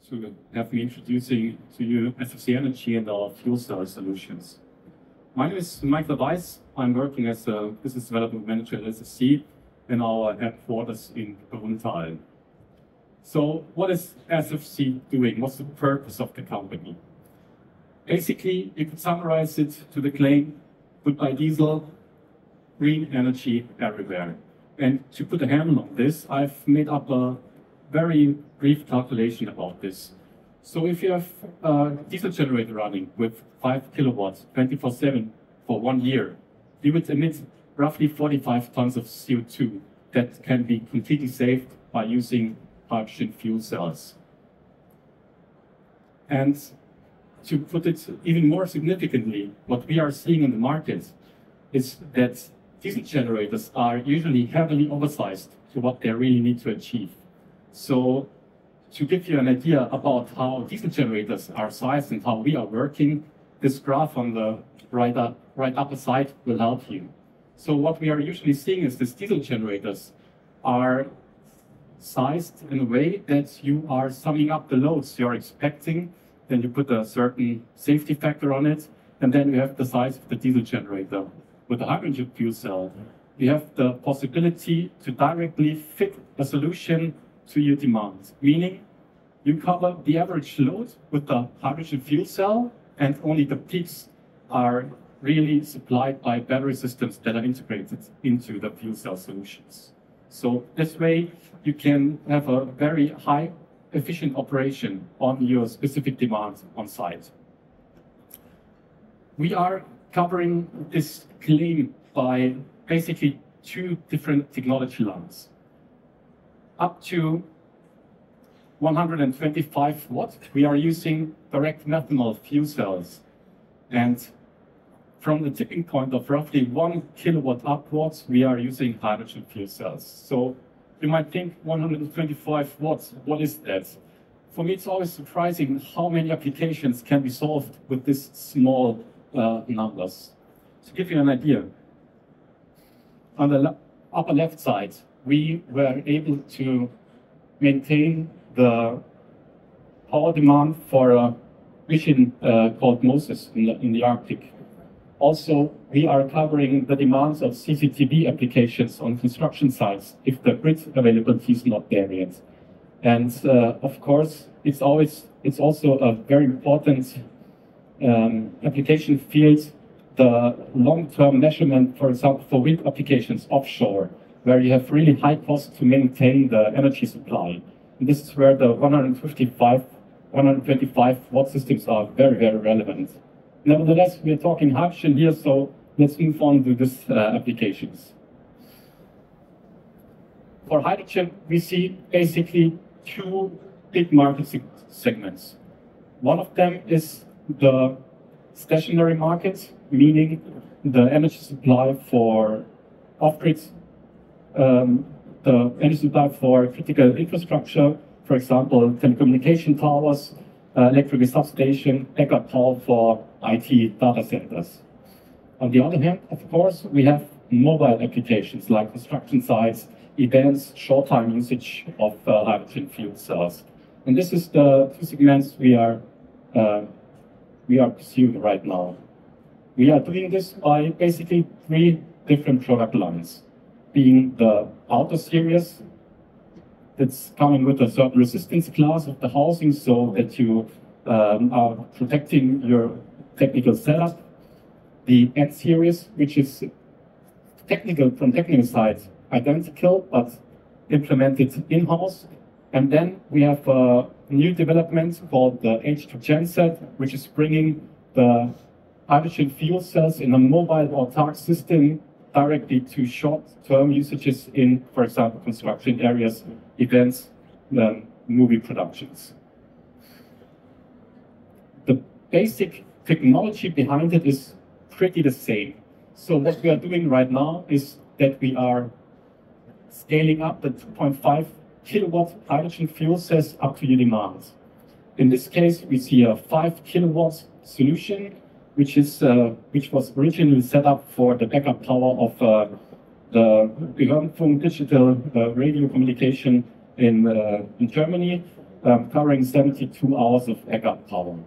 to have me introducing to you SFC Energy and our fuel cell solutions. My name is Michael Weis. I'm working as a business development manager at SFC in our headquarters in Brunnthal. So what is SFC doing? What's the purpose of the company? Basically, you could summarize it to the claim, goodbye diesel, green energy everywhere. And to put a handle on this, I've made up a very brief calculation about this. So if you have a diesel generator running with 5 kilowatts 24/7 for 1 year, you would emit roughly 45 tons of CO2 that can be completely saved by using hydrogen fuel cells. And to put it even more significantly, what we are seeing in the market is that diesel generators are usually heavily oversized to what they really need to achieve. So to give you an idea about how diesel generators are sized and how we are working, this graph on the right upper side will help you. So what we are usually seeing is these diesel generators are sized in a way that you are summing up the loads you're expecting, then you put a certain safety factor on it, and then you have the size of the diesel generator. With the hydrogen fuel cell, you have the possibility to directly fit a solution to your demand, meaning you cover the average load with the hydrogen fuel cell, and only the peaks are really supplied by battery systems that are integrated into the fuel cell solutions. So this way, you can have a very high efficient operation on your specific demand on site. We are covering this claim by basically 2 different technology lines. Up to 125 watts, we are using direct methanol fuel cells. And from the tipping point of roughly 1 kilowatt upwards, we are using hydrogen fuel cells. So you might think 125 watts, what is that? For me, it's always surprising how many applications can be solved with these small numbers. To give you an idea, on the upper left side, we were able to maintain the power demand for a mission called Moses in the Arctic. Also, we are covering the demands of CCTV applications on construction sites if the grid availability is not there yet. And of course, it's also a very important application field, the long-term measurement, for example, for wind applications offshore, where you have really high costs to maintain the energy supply. And this is where the 125 watt systems are very, very relevant. Nevertheless, we're talking hydrogen here, so let's move on to these applications. For hydrogen, we see basically 2 big market segments. One of them is the stationary market, meaning the energy supply for off-grid, the energy supply for critical infrastructure, for example, telecommunication towers, electrical substation, backup power for IT data centers. On the other hand, of course, we have mobile applications like construction sites, events, short-time usage of hydrogen fuel cells. And this is the 2 segments we are pursuing right now. We are doing this by basically 3 different product lines, being the outer series that's coming with a certain resistance class of the housing so that you are protecting your technical setup. The N series, which is from technical side, identical, but implemented in-house. And then we have a new development called the H2 genset, which is bringing the hydrogen fuel cells in a mobile autark system directly to short-term usages in, for example, construction areas, events, movie productions. The basic technology behind it is pretty the same. So what we are doing right now is that we are scaling up the 2.5 kilowatt hydrogen fuel cells up to your demand. In this case, we see a 5 kilowatt solution, which was originally set up for the backup power of the Gehörnfunk digital radio communication in Germany. covering 72 hours of backup power.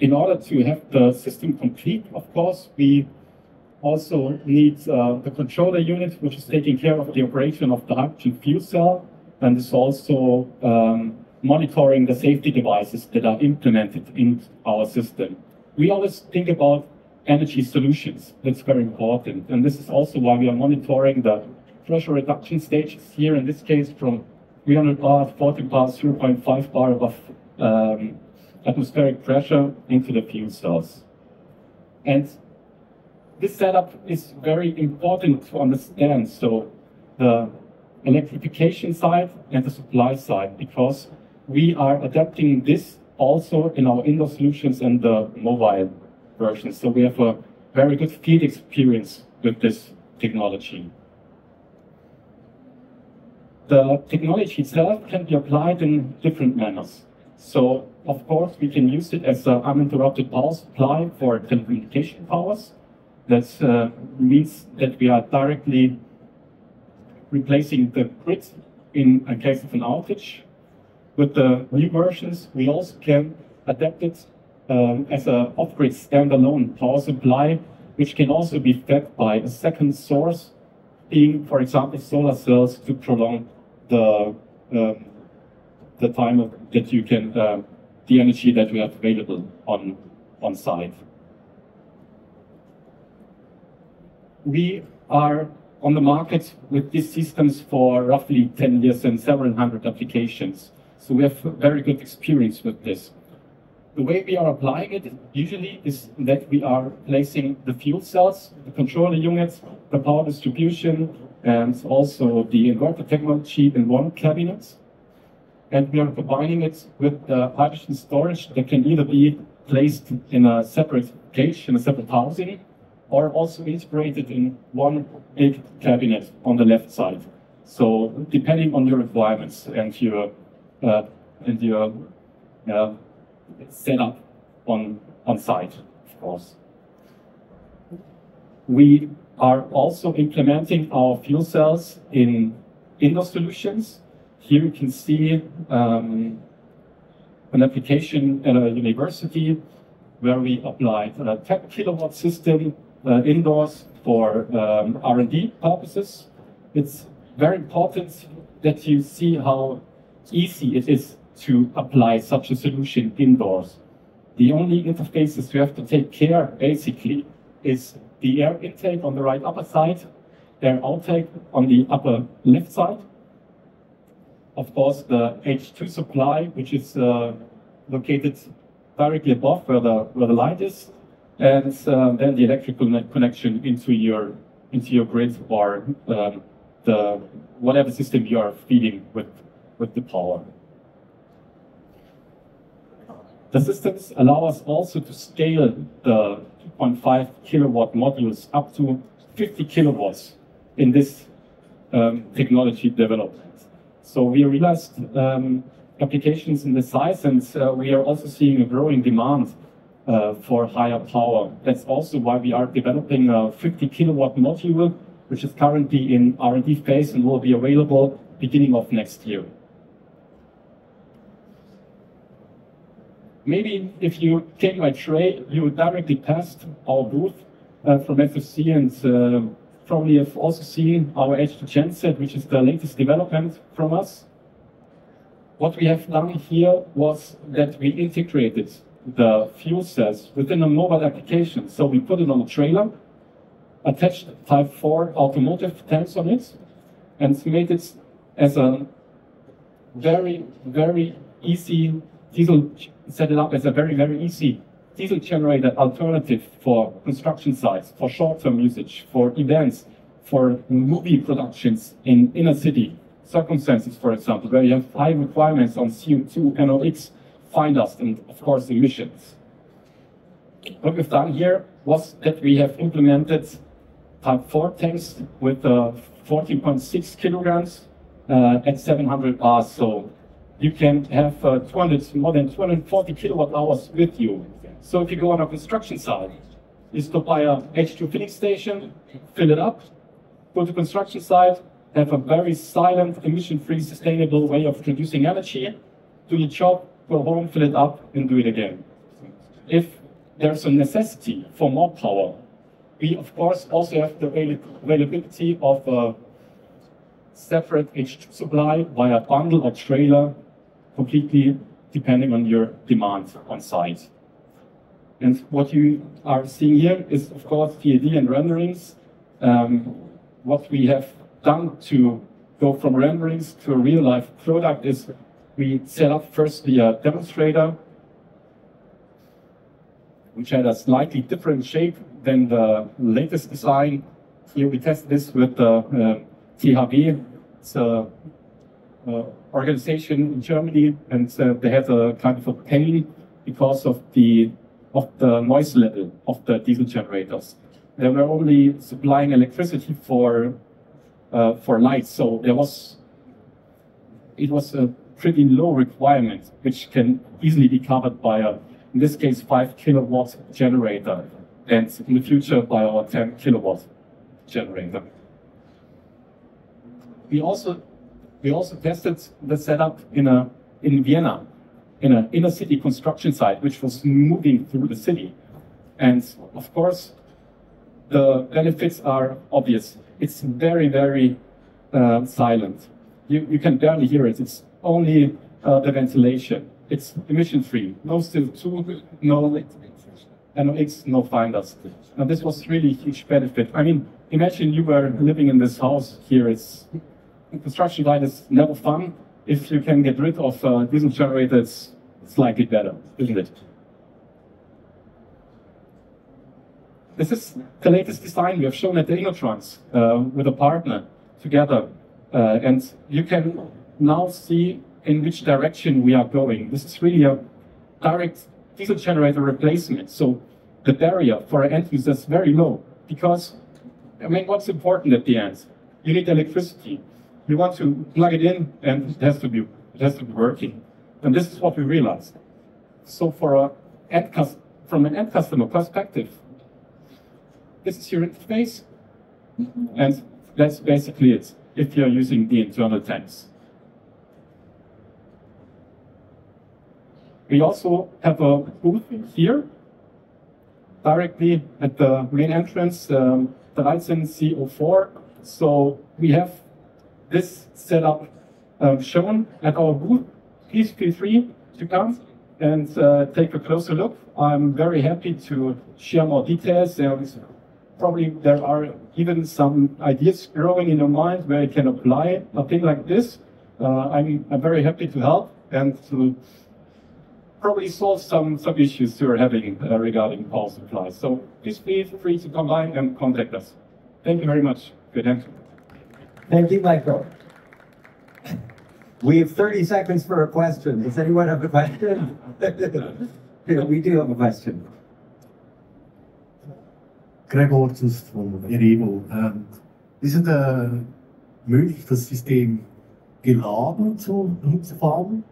In order to have the system complete, of course, we also need the controller unit, which is taking care of the operation of the hydrogen fuel cell, and is also monitoring the safety devices that are implemented in our system. We always think about energy solutions. That's very important. And this is also why we are monitoring the pressure reduction stages here, in this case, from 300 bar, 40 bar, 0.5 bar above atmospheric pressure into the fuel cells. And this setup is very important to understand. So the electrification side and the supply side, because we are adapting this also in our indoor solutions and the mobile versions. So we have a very good field experience with this technology. The technology itself can be applied in different manners. So, of course, we can use it as an uninterrupted power supply for telecommunication powers. That means that we are directly replacing the grid in a case of an outage. With the new versions, we also can adapt it as an off-grid standalone power supply, which can also be fed by a second source, being, for example, solar cells to prolong the time that you can, the energy that we have available on site. We are on the market with these systems for roughly 10 years and several hundred applications. So we have very good experience with this. The way we are applying it usually is that we are placing the fuel cells, the controller units, the power distribution, and also the inverter technology in one cabinet. And we are combining it with the hydrogen storage that can either be placed in a separate cage, in a separate housing, or also integrated in one big cabinet on the left side. So depending on your requirements and your setup on site, of course. We are also implementing our fuel cells in indoor solutions. Here you can see an application at a university where we applied a 10 kilowatt system indoors for R&D purposes. It's very important that you see how easy it is to apply such a solution indoors. The only interfaces you have to take care, basically, is the air intake on the right upper side, air outtake on the upper left side. Of course, the H2 supply, which is located directly above where the light is, and then the electrical connection into your grid or the whatever system you are feeding with the power. The systems allow us also to scale the 2.5 kilowatt modules up to 50 kilowatts in this technology development. So we realized applications in the size, and we are also seeing a growing demand for higher power. That's also why we are developing a 50 kilowatt module, which is currently in R&D phase and will be available beginning of next year. Maybe if you came by train, you directly passed our booth from SFC, and probably have also seen our H2 genset, which is the latest development from us. What we have done here was that we integrated the fuel cells within a mobile application. So we put it on a trailer, attached Type 4 automotive tanks on it, and made it as a very, very easy diesel, set it up as a very, very easy diesel generator alternative for construction sites, for short-term usage, for events, for movie productions in inner city circumstances, for example, where you have high requirements on CO2, NOx, fine dust, and of course emissions. What we've done here was that we have implemented Type 4 tanks with 14.6 kilograms at 700 bars. So you can have more than 240 kilowatt hours with you. So if you go on a construction site, you stop by a H2 filling station, fill it up, go to construction site, have a very silent, emission-free, sustainable way of producing energy. Do your job, go home, fill it up, and do it again. If there's a necessity for more power, we of course also have the availability of a separate H2 supply via bundle or trailer, completely depending on your demand on site. And what you are seeing here is, of course, TAD and renderings. What we have done to go from renderings to a real-life product is we set up firstly a demonstrator, which had a slightly different shape than the latest design. Here we tested this with the THW. It's an organization in Germany, and they had a kind of a pain because of the noise level of the diesel generators. They were only supplying electricity for lights, so it was a pretty low requirement, which can easily be covered by in this case, 5 kilowatt generator, and in the future by our 10 kilowatt generator. We also tested the setup in Vienna, in an inner city construction site, which was moving through the city. And of course, the benefits are obvious. It's very, very silent. You can barely hear it. It's only the ventilation. It's emission-free. No CO2, no NOx, no fine dust. And this was really a huge benefit. I mean, imagine you were living in this house here. Construction site is never fun. If you can get rid of diesel generators, it's slightly better, isn't it? This is the latest design we have shown at the Innotrans with a partner together. And you can now see in which direction we are going. This is really a direct diesel generator replacement. So the barrier for an end user is very low because, I mean, what's important at the end? You need electricity. You want to plug it in, and it has to be working. And this is what we realized. So from an end customer perspective, this is your interface, and that's basically it, if you're using the internal tanks. We also have a booth here, directly at the main entrance, the Weis CO4. So we have this setup shown at our booth. Please feel free to come and take a closer look. I'm very happy to share more details. Probably there are even some ideas growing in your mind where you can apply a thing like this. I'm very happy to help and to probably solve some issues you're having regarding power supply. So please feel free to come by and contact us. Thank you very much. Good answer. Thank you, Michael. We have 30 seconds for a question. Does anyone have a question? We do have a question. Gregor just von EFOY. Ist es möglich, das System geladen zu fahren?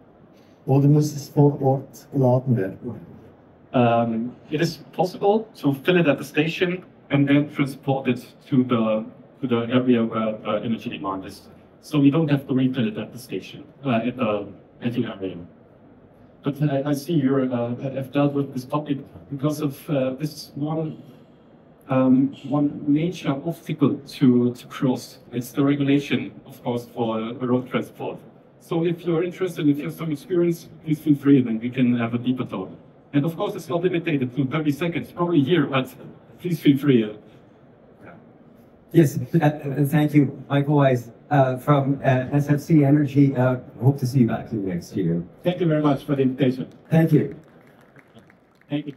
Oder muss es vor Ort geladen werden? It is possible to fill it at the station and then transport it to the area where the energy demand is. So you don't have to refill it at the station, at the area. But I see you have dealt with this topic because of this one major obstacle to cross. It's the regulation, of course, for road transport. So if you're interested, if you have some experience, please feel free, then we can have a deeper talk. And of course, it's not limited to 30 seconds, probably here, but please feel free. Yes, thank you, Michael Weis from SFC Energy. Hope to see you back here next year. Thank you very much for the invitation. Thank you. Thank you.